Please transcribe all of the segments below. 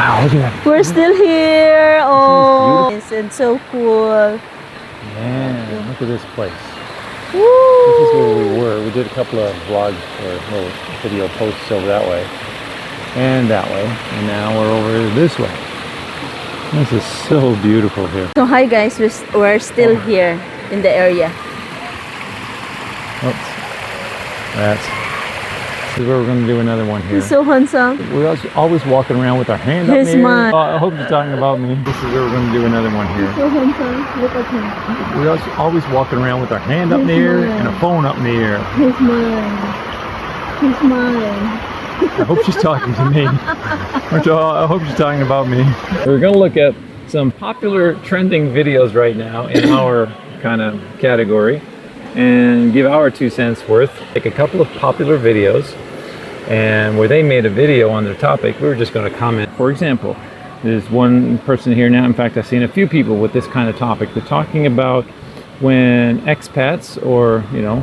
Wow, look at that. We're still here. Oh, it's so cool. Man, look at this place. Woo. This is where we were. We did a couple of vlog or little video posts over that way and that way, and now we're over this way. This is so beautiful here. So hi guys, we're still here in the area. Oops. This is where we're going to do another one here. He's so handsome. We're always walking around with our hand up in the air. Mine. Oh, I hope you're talking about me. This is where we're going to do another one here. He's so handsome. Look at him. We're always walking around with our hand up in the air and a phone up in the air. He's mine. He's mine. I hope she's talking to me. I hope she's talking about me. We're going to look at some popular trending videos right now in our kind of category and give our 2 cents worth. Take a couple of popular videos and where they made a video on their topic, we were just going to comment. For example, there's one person here now, in fact I've seen a few people with this kind of topic. They're talking about when expats or, you know,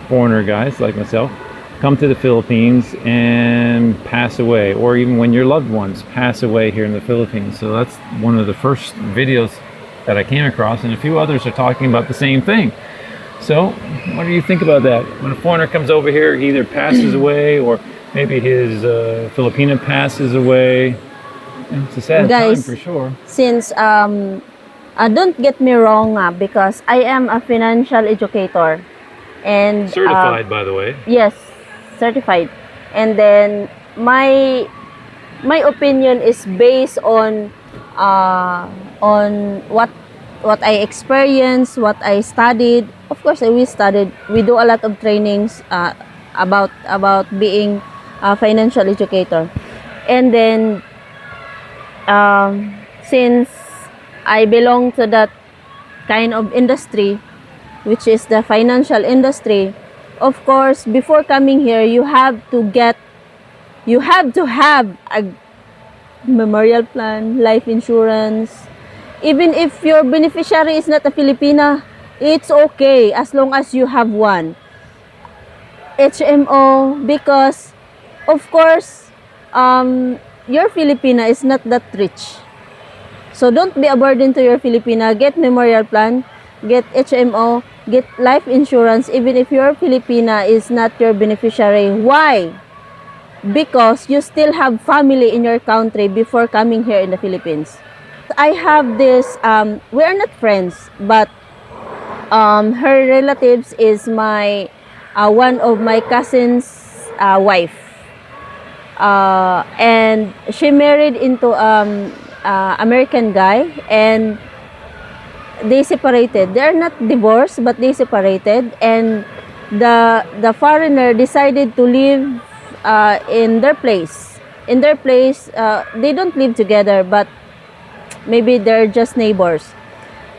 foreigner guys like myself come to the Philippines and pass away, or even when your loved ones pass away here in the Philippines. So that's one of the first videos that I came across, and a few others are talking about the same thing. So what do you think about that? When a foreigner comes over here, he either passes away or maybe his Filipina passes away. It's a sad time for sure. Since don't get me wrong, because I am a financial educator and certified, by the way. Yes, certified. And then my opinion is based on what I experienced, what I studied. Of course, we do a lot of trainings about being a financial educator. And then since I belong to that kind of industry, which is the financial industry, of course, before coming here, you have to have a memorial plan, life insurance. Even if your beneficiary is not a Filipina, it's okay as long as you have one. HMO, because of course, your Filipina is not that rich. So don't be a burden to your Filipina. Get memorial plan, get HMO, get life insurance, even if your Filipina is not your beneficiary. Why? Because you still have family in your country before coming here in the Philippines. I have this, we are not friends, but her relatives is my one of my cousin's wife, and she married into American guy, and they separated. They are not divorced, but they separated, and the foreigner decided to live in their place. In their place, they don't live together, but maybe they're just neighbors.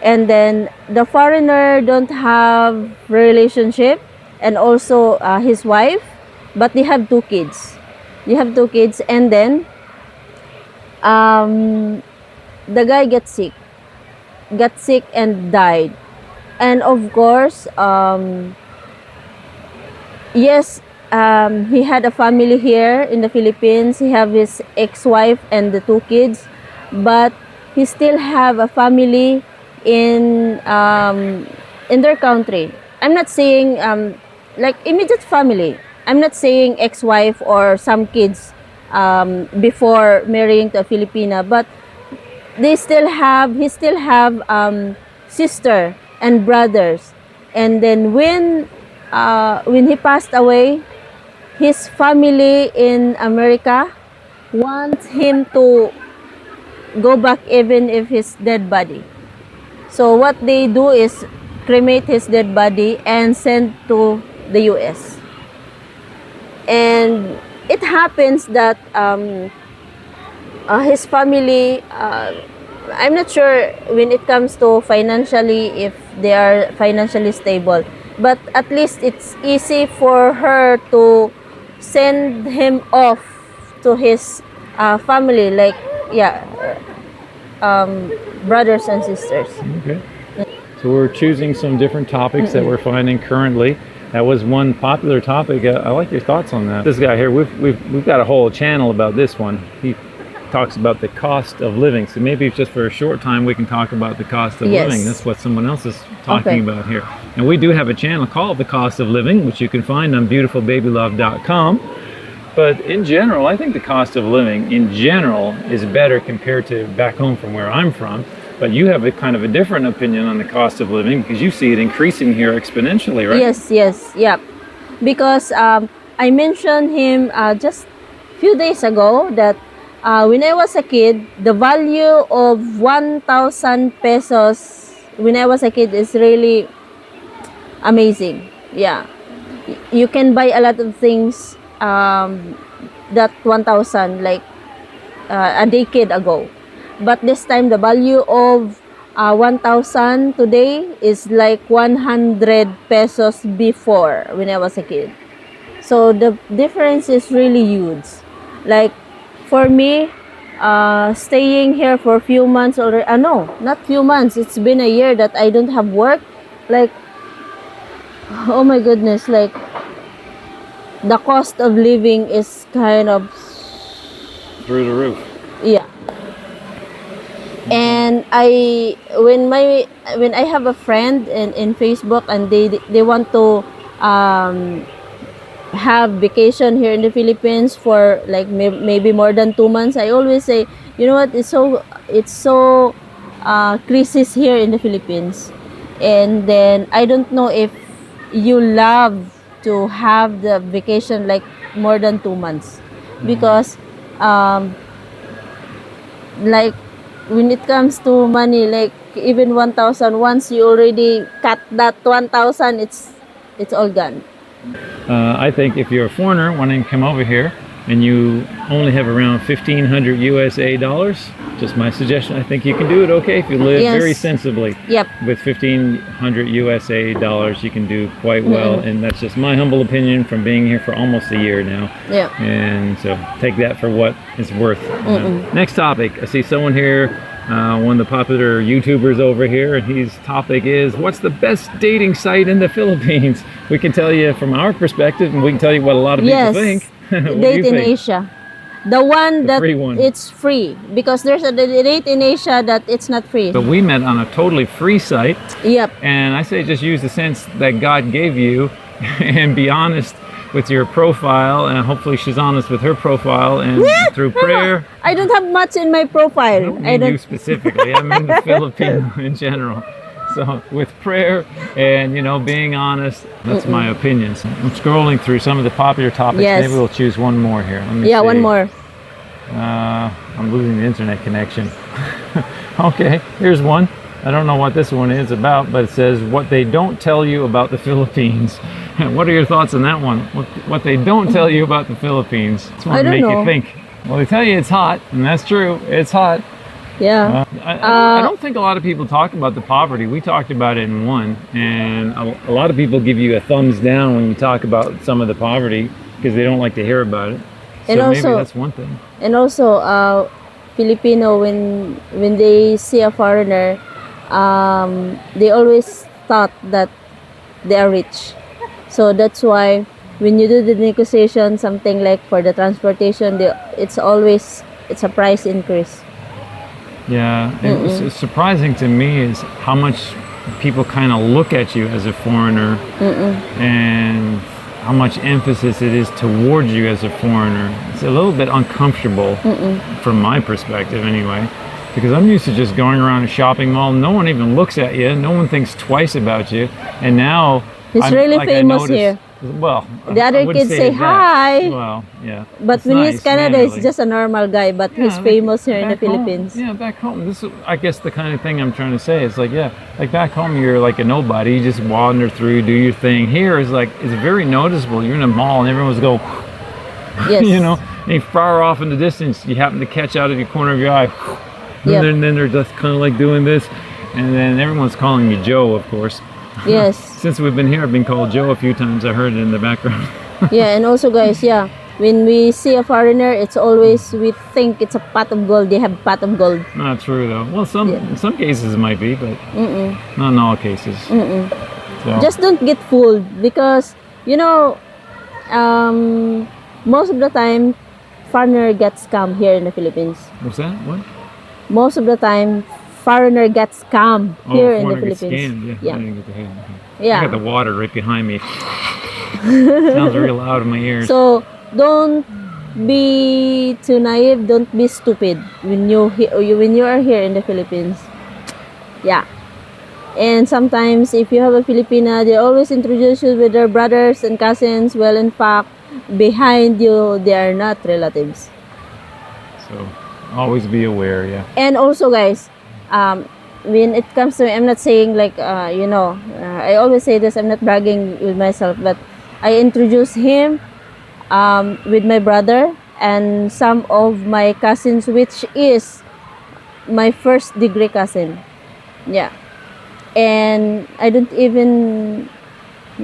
And then the foreigner don't have relationship, and also his wife, but they have 2 kids. They have 2 kids, and then the guy got sick and died. And of course, yes, he had a family here in the Philippines. He have his ex-wife and the 2 kids, but he still have a family in their country. I'm not saying like immediate family. I'm not saying ex-wife or some kids before marrying to a Filipina, but he still have sister and brothers. And then when he passed away, his family in America wants him to go back even if his dead body. So what they do is cremate his dead body and send to the US. And it happens that his family, I'm not sure when it comes to financially if they are financially stable, but at least it's easy for her to send him off to his family, like brothers and sisters. Okay. So we're choosing some different topics that we're finding currently. That was one popular topic. I like your thoughts on that. This guy here, we've got a whole channel about this one. He talks about the cost of living. So maybe just for a short time we can talk about the cost of Yes. living. That's what someone else is talking Okay. about here. And we do have a channel called The Cost of Living, which you can find on beautifulbabylove.com. But in general, I think the cost of living in general is better compared to back home from where I'm from. But you have a kind of a different opinion on the cost of living because you see it increasing here exponentially, right? Yes, yeah. Because I mentioned him just few days ago that when I was a kid, the value of 1,000 pesos when I was a kid is really amazing. Yeah. You can buy a lot of things that 1,000 like a decade ago. But this time the value of 1,000 today is like 100 pesos before when I was a kid. So the difference is really huge. Like for me, staying here for a few months already, no, not few months, it's been a year that I don't have work. Like, oh my goodness, like the cost of living is kind of, Through the roof. yeah. And when I have a friend in Facebook and they want to have vacation here in the Philippines for like maybe more than 2 months, I always say, you know what, it's so crisis here in the Philippines. And then I don't know if you love to have the vacation like more than 2 months, because like when it comes to money, like even 1,000, once you already cut that 1,000, it's all gone. I think if you're a foreigner wanting to come over here and you only have around 1,500 USA dollars, just my suggestion, I think you can do it okay if you live Yes. very sensibly. Yep. With 1,500 USA dollars, you can do quite well, and that's just my humble opinion from being here for almost a year now. Yeah. And so take that for what it's worth. Next topic, I see someone here, one of the popular YouTubers over here, and his topic is, what's the best dating site in the Philippines? We can tell you from our perspective, and we can tell you what a lot of Yes. people think. What do Date you in think? Asia. The one that free one. it's free, because there's a date in Asia that it's not free. But we met on a totally free site, Yep. and I say just use the sense that God gave you and be honest with your profile, and hopefully she's honest with her profile, and through prayer. I don't have much in my profile. I don't mean you specifically, I mean the Filipino in general. So with prayer and, you know, being honest, that's my opinions. I'm scrolling through some of the popular topics. Yes. Maybe we'll choose one more here. Let me Yeah, see. one more. I'm losing the internet connection. Okay, here's one. I don't know what this one is about, but it says what they don't tell you about the Philippines. What are your thoughts on that one? What they don't tell you about the Philippines? It's one I to don't make know. you think. Well, they tell you it's hot, and that's true. It's hot. Yeah. I don't think a lot of people talk about the poverty. We talked about it in one, and a lot of people give you a thumbs down when you talk about some of the poverty because they don't like to hear about it. So And maybe also- that's one thing. And also, Filipino, when they see a foreigner, they always thought that they are rich. So that's why when you do the negotiation, something like for the transportation, it's a price increase. Yeah, and it's surprising to me is how much people kind of look at you as a foreigner and how much emphasis it is towards you as a foreigner. It's a little bit uncomfortable from my perspective anyway, because I'm used to just going around a shopping mall. No one even looks at you. No one thinks twice about you. And now He's really famous here. Well, The I other wouldn't kids say say that. hi. Well, yeah. But It's when nice, he's Canada, mannerly. he's just a normal guy, but he's Yeah, famous here in the back home. Philippines. Yeah, back home. This is, I guess, the kind of thing I'm trying to say. It's like, yeah, like back home, you're like a nobody. You just wander through, do your thing. Here is like, it's very noticeable. You're in a mall and everyone's go, Yes. you know, and far off in the distance, you happen to catch out of your corner of your eye. And Yep. then they're just kind of like doing this. And then everyone's calling me Joe, of course. Yes. Since we've been here, I've been called Joe a few times. I heard it in the background. Yeah, and also guys, yeah, when we see a foreigner, it's always we think it's a pot of gold. They have pot of gold. Not true, though. Well, in some cases it might be, but not in all cases. So. Just don't get fooled, because you know, most of the time foreigner gets scammed here in the Philippines. What's that? What? Most of the time, foreigner gets scammed here in the foreigner gets Philippines. scammed. Yeah. I didn't get the head. Yeah. I got the water right behind me. Sounds real loud in my ears. So don't be too naive. Don't be stupid when you are here in the Philippines. Yeah. And sometimes if you have a Filipina, they always introduce you with their brothers and cousins. Well, in fact, behind you, they are not relatives. So always be aware. Yeah. And also, guys, when it comes to, I'm not saying like, I always say this, I'm not bragging with myself, but I introduced him with my brother and some of my cousins, which is my first degree cousin. Yeah. And I don't even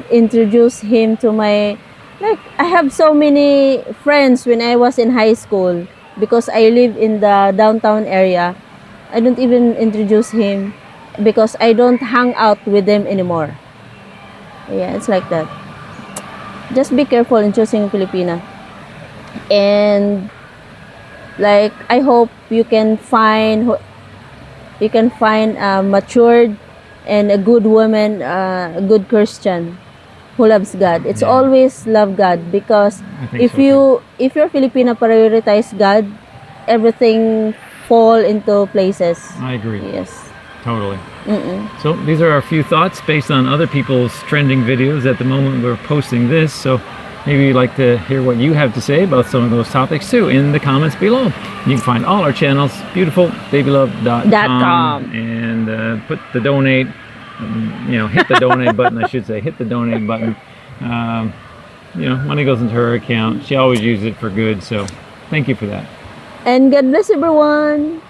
introduce him to my, like, I have so many friends when I was in high school because I live in the downtown area. I don't even introduce him because I don't hang out with them anymore. Yeah, it's like that. Just be careful in choosing Filipina. And like, I hope you can find a matured and a good woman, a good Christian who loves God. It's always love God, because if your Filipina prioritize God, everything fall into places. I agree. Yes. Totally. So these are a few thoughts based on other people's trending videos at the moment we're posting this. So maybe you'd like to hear what you have to say about some of those topics too in the comments below. You can find all our channels, beautifulbabylove.com, and put the donate, hit the donate button, I should say, hit the donate button. Money goes into her account. She always uses it for good, so thank you for that. And God bless everyone.